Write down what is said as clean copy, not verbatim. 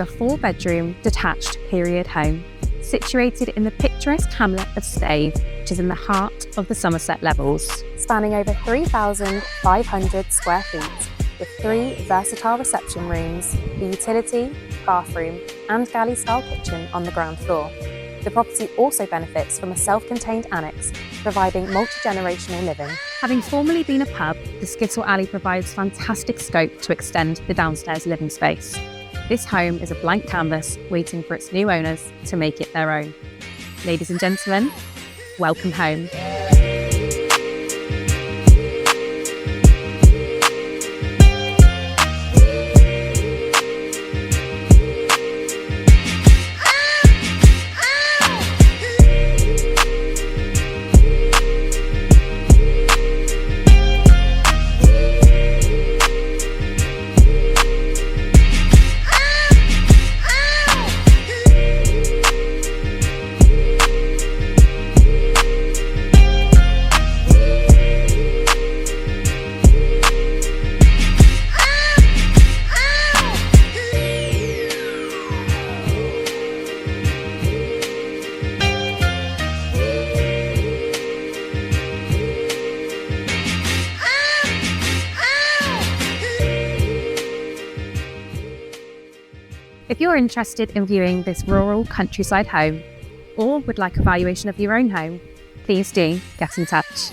is a 4-bedroom detached period home situated in the picturesque hamlet of Stathe, which is in the heart of the Somerset Levels. Spanning over 3,500 square feet, with 3 versatile reception rooms, a utility, bathroom and galley-style kitchen on the ground floor. The property also benefits from a self-contained annex, providing multi-generational living. Having formerly been a pub, the Skittle Alley provides fantastic scope to extend the downstairs living space. This home is a blank canvas waiting for its new owners to make it their own. Ladies and gentlemen, welcome home. If you're interested in viewing this rural countryside home or would like a valuation of your own home, please do get in touch.